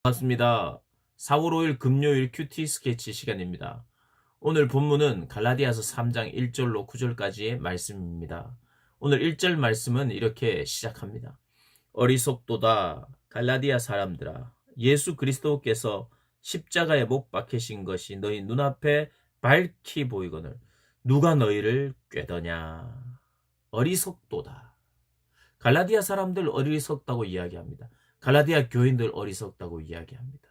반갑습니다. 4월 5일 금요일 큐티 스케치 시간입니다. 오늘 본문은 갈라디아서 3장 1절로 9절까지의 말씀입니다. 오늘 1절 말씀은 이렇게 시작합니다. 어리석도다 갈라디아 사람들아, 예수 그리스도께서 십자가에 못 박히신 것이 너희 눈앞에 밝히 보이거늘 누가 너희를 꾀더냐. 어리석도다. 갈라디아 사람들 어리석다고 이야기합니다. 갈라디아 교인들 어리석다고 이야기합니다.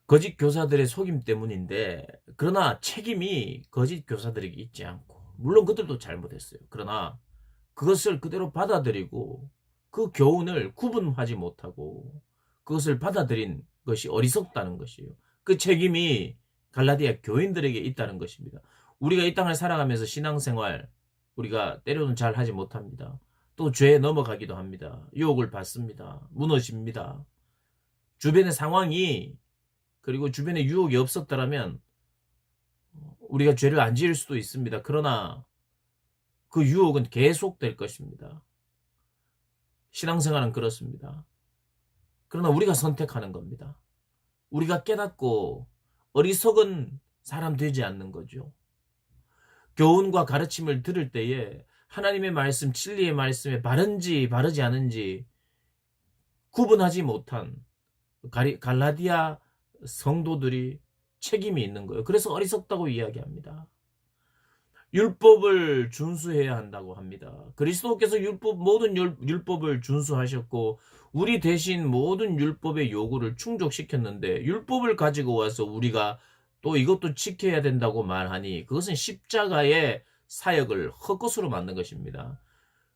거짓 교사들의 속임 때문인데, 그러나 책임이 거짓 교사들에게 있지 않고, 물론 그들도 잘못했어요. 그러나 그것을 그대로 받아들이고 그 교훈을 구분하지 못하고 그것을 받아들인 것이 어리석다는 것이에요. 그 책임이 갈라디아 교인들에게 있다는 것입니다. 우리가 이 땅을 살아가면서 신앙생활 우리가 때로는 잘 하지 못합니다. 또 죄에 넘어가기도 합니다. 유혹을 받습니다. 무너집니다. 주변의 상황이, 그리고 주변에 유혹이 없었더라면 우리가 죄를 안 지을 수도 있습니다. 그러나 그 유혹은 계속될 것입니다. 신앙생활은 그렇습니다. 그러나 우리가 선택하는 겁니다. 우리가 깨닫고 어리석은 사람 되지 않는 거죠. 교훈과 가르침을 들을 때에 하나님의 말씀, 진리의 말씀에 바른지 바르지 않은지 구분하지 못한 갈라디아 성도들이 책임이 있는 거예요. 그래서 어리석다고 이야기합니다. 율법을 준수해야 한다고 합니다. 그리스도께서 모든 율법을 준수하셨고 우리 대신 모든 율법의 요구를 충족시켰는데, 율법을 가지고 와서 우리가 또 이것도 지켜야 된다고 말하니 그것은 십자가의 사역을 헛것으로 만든 것입니다.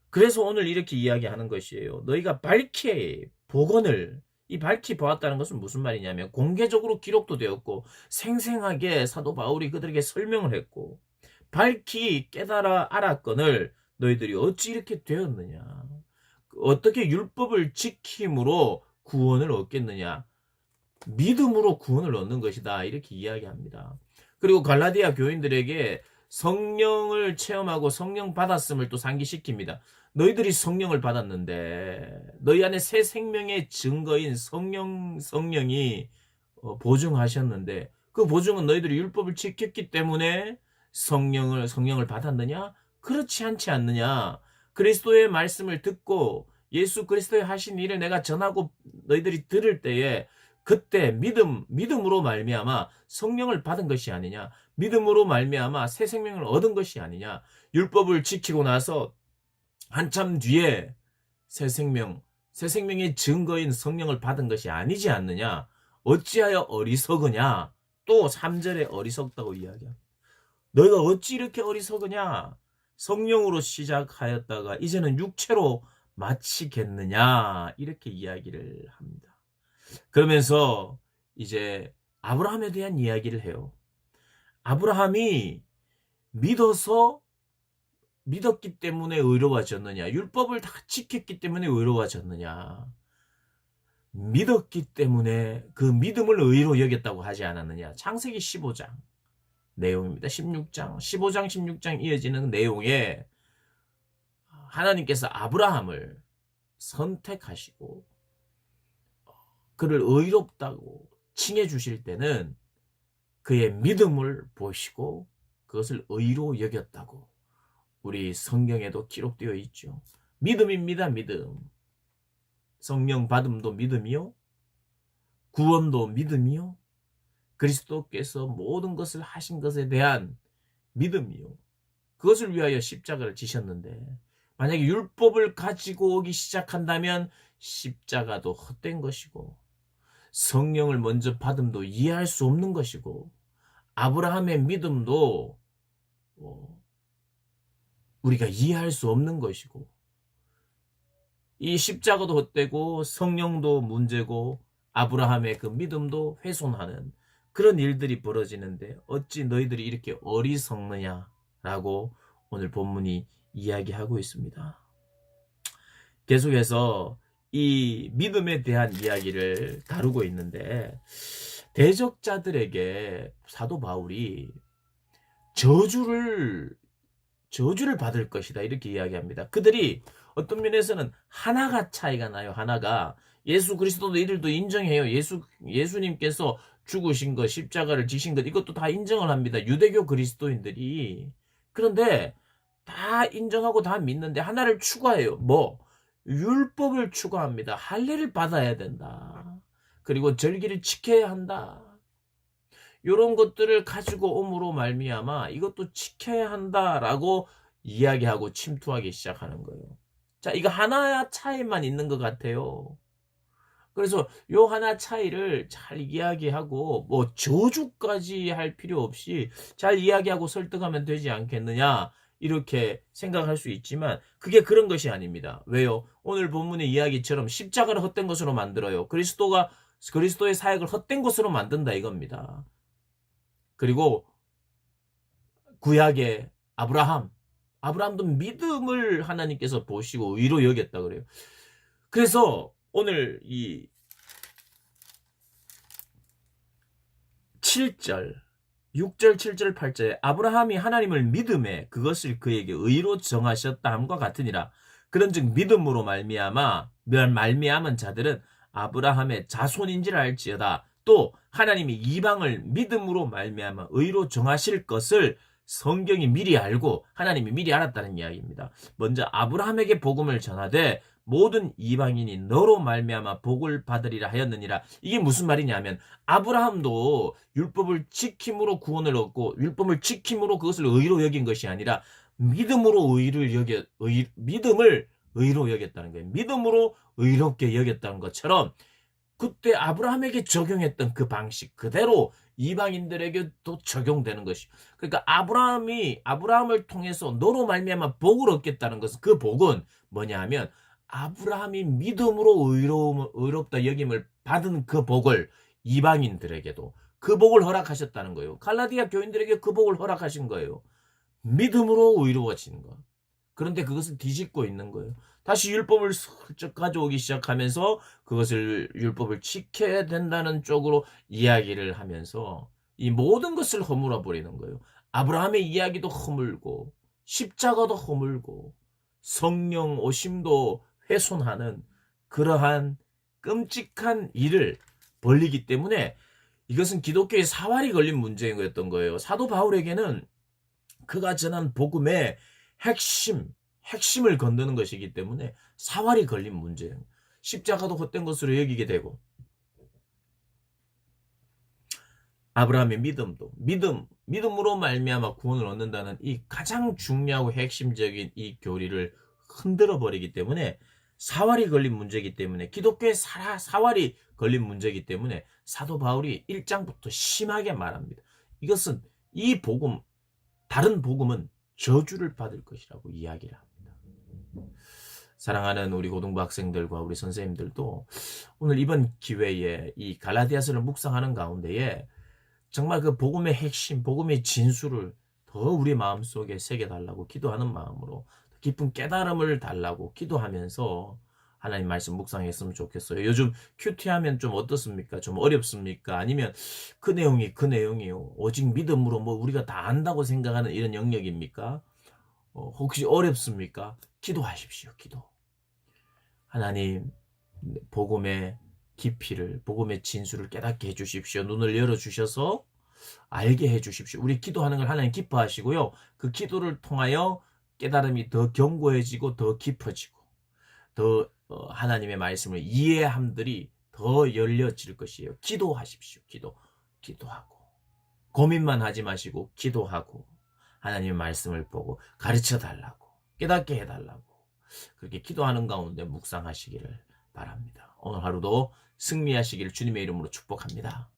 그래서 오늘 이렇게 이야기하는 것이에요. 너희가 밝히 복언을, 이 밝히 보았다는 것은 무슨 말이냐면 공개적으로 기록도 되었고 생생하게 사도 바울이 그들에게 설명을 했고 밝히 깨달아 알았거늘 너희들이 어찌 이렇게 되었느냐. 어떻게 율법을 지킴으로 구원을 얻겠느냐. 믿음으로 구원을 얻는 것이다. 이렇게 이야기합니다. 그리고 갈라디아 교인들에게 성령을 체험하고 성령 받았음을 또 상기시킵니다. 너희들이 성령을 받았는데 너희 안에 새 생명의 증거인 성령이 보증하셨는데 그 보증은 너희들이 율법을 지켰기 때문에 성령을 받았느냐? 그렇지 않지 않느냐? 그리스도의 말씀을 듣고 예수 그리스도의 하신 일을 내가 전하고 너희들이 들을 때에 그때 믿음으로 말미암아 성령을 받은 것이 아니냐? 믿음으로 말미암아 새 생명을 얻은 것이 아니냐? 율법을 지키고 나서 한참 뒤에 새 생명의 증거인 성령을 받은 것이 아니지 않느냐? 어찌하여 어리석으냐? 또 3절에 어리석다고 이야기합니다. 너희가 어찌 이렇게 어리석으냐? 성령으로 시작하였다가 이제는 육체로 마치겠느냐? 이렇게 이야기를 합니다. 그러면서 이제 아브라함에 대한 이야기를 해요. 아브라함이 믿었기 때문에 의로워졌느냐? 율법을 다 지켰기 때문에 의로워졌느냐? 믿었기 때문에 그 믿음을 의로 여겼다고 하지 않았느냐? 창세기 15장 내용입니다. 15장 16장 이어지는 내용에 하나님께서 아브라함을 선택하시고 그를 의롭다고 칭해 주실 때는 그의 믿음을 보시고 그것을 의로 여겼다고 우리 성경에도 기록되어 있죠. 믿음입니다. 믿음. 성령 받음도 믿음이요. 구원도 믿음이요. 그리스도께서 모든 것을 하신 것에 대한 믿음이요. 그것을 위하여 십자가를 지셨는데 만약에 율법을 가지고 오기 시작한다면 십자가도 헛된 것이고 성령을 먼저 받음도 이해할 수 없는 것이고 아브라함의 믿음도 우리가 이해할 수 없는 것이고 이 십자가도 헛되고 성령도 문제고 아브라함의 그 믿음도 훼손하는 그런 일들이 벌어지는데 어찌 너희들이 이렇게 어리석느냐라고 오늘 본문이 이야기하고 있습니다. 계속해서 이 믿음에 대한 이야기를 다루고 있는데 대적자들에게 사도 바울이 저주를 받을 것이다 이렇게 이야기합니다. 그들이 어떤 면에서는 하나가 차이가 나요. 하나가 예수 그리스도도 이들도 인정해요. 예수님께서 죽으신 것, 십자가를 지신 것, 이것도 다 인정을 합니다. 유대교 그리스도인들이. 그런데 다 인정하고 다 믿는데 하나를 추가해요. 뭐? 율법을 추가합니다. 할례를 받아야 된다. 그리고 절기를 지켜야 한다. 이런 것들을 가지고 옴으로 말미암아 이것도 지켜야 한다라고 이야기하고 침투하기 시작하는 거예요. 자, 이거 하나 차이만 있는 것 같아요. 그래서 요 하나 차이를 잘 이야기하고 뭐 저주까지 할 필요 없이 잘 이야기하고 설득하면 되지 않겠느냐 이렇게 생각할 수 있지만 그게 그런 것이 아닙니다. 왜요? 오늘 본문의 이야기처럼 십자가를 헛된 것으로 만들어요. 그리스도의 사역을 헛된 것으로 만든다 이겁니다. 그리고 구약의 아브라함도 믿음을 하나님께서 보시고 의로 여겼다 그래요. 그래서 오늘 이 7절, 6절, 7절, 8절에 아브라함이 하나님을 믿음에 그것을 그에게 의로 정하셨다 함과 같으니라. 그런즉 믿음으로 말미암은 자들은 아브라함의 자손인지를 알지어다. 또 하나님이 이방을 믿음으로 말미암아 의로 정하실 것을 성경이 미리 알고 하나님이 미리 알았다는 이야기입니다. 먼저 아브라함에게 복음을 전하되 모든 이방인이 너로 말미암아 복을 받으리라 하였느니라. 이게 무슨 말이냐면 아브라함도 율법을 지킴으로 구원을 얻고 율법을 지킴으로 그것을 의로 여긴 것이 아니라 믿음을 의로 여겼다는 거예요. 믿음으로 의롭게 여겼다는 것처럼 그때 아브라함에게 적용했던 그 방식 그대로 이방인들에게도 적용되는 것이. 그러니까 아브라함을 통해서 너로 말미암아 복을 얻겠다는 것은 그 복은 뭐냐 하면 아브라함이 믿음으로 의롭다 여김을 받은 그 복을 이방인들에게도 그 복을 허락하셨다는 거예요. 갈라디아 교인들에게 그 복을 허락하신 거예요. 믿음으로 의로워지는 것. 그런데 그것을 뒤집고 있는 거예요. 다시 율법을 슬쩍 가져오기 시작하면서 그것을 율법을 지켜야 된다는 쪽으로 이야기를 하면서 이 모든 것을 허물어 버리는 거예요. 아브라함의 이야기도 허물고 십자가도 허물고 성령 오심도 훼손하는 그러한 끔찍한 일을 벌리기 때문에 이것은 기독교의 사활이 걸린 문제인 거였던 거예요. 사도 바울에게는 그가 전한 복음의 핵심을 건드는 것이기 때문에 사활이 걸린 문제예요. 십자가도 헛된 것으로 여기게 되고 아브라함의 믿음으로 말미암아 구원을 얻는다는 이 가장 중요하고 핵심적인 이 교리를 흔들어 버리기 때문에 사활이 걸린 문제이기 때문에 기독교의 사활이 걸린 문제이기 때문에 사도 바울이 1장부터 심하게 말합니다. 이것은 이 복음 다른 복음은 저주를 받을 것이라고 이야기를 합니다. 사랑하는 우리 고등부 학생들과 우리 선생님들도 오늘 이번 기회에 이 갈라디아서를 묵상하는 가운데에 정말 그 복음의 핵심, 복음의 진수를 더 우리 마음속에 새겨달라고 기도하는 마음으로 깊은 깨달음을 달라고 기도하면서 하나님 말씀 묵상했으면 좋겠어요. 요즘 큐티하면 좀 어떻습니까? 좀 어렵습니까? 아니면 그 내용이요. 오직 믿음으로 뭐 우리가 다 안다고 생각하는 이런 영역입니까? 혹시 어렵습니까? 기도하십시오. 기도. 하나님 복음의 깊이를 복음의 진수를 깨닫게 해주십시오. 눈을 열어주셔서 알게 해주십시오. 우리 기도하는 걸 하나님 기뻐하시고요. 그 기도를 통하여 깨달음이 더 견고해지고 더 깊어지고 더 하나님의 말씀을 이해함들이 더 열려질 것이에요. 기도하십시오. 기도하고 고민만 하지 마시고 기도하고 하나님의 말씀을 보고 가르쳐 달라고 깨닫게 해달라고 그렇게 기도하는 가운데 묵상하시기를 바랍니다. 오늘 하루도 승리하시기를 주님의 이름으로 축복합니다.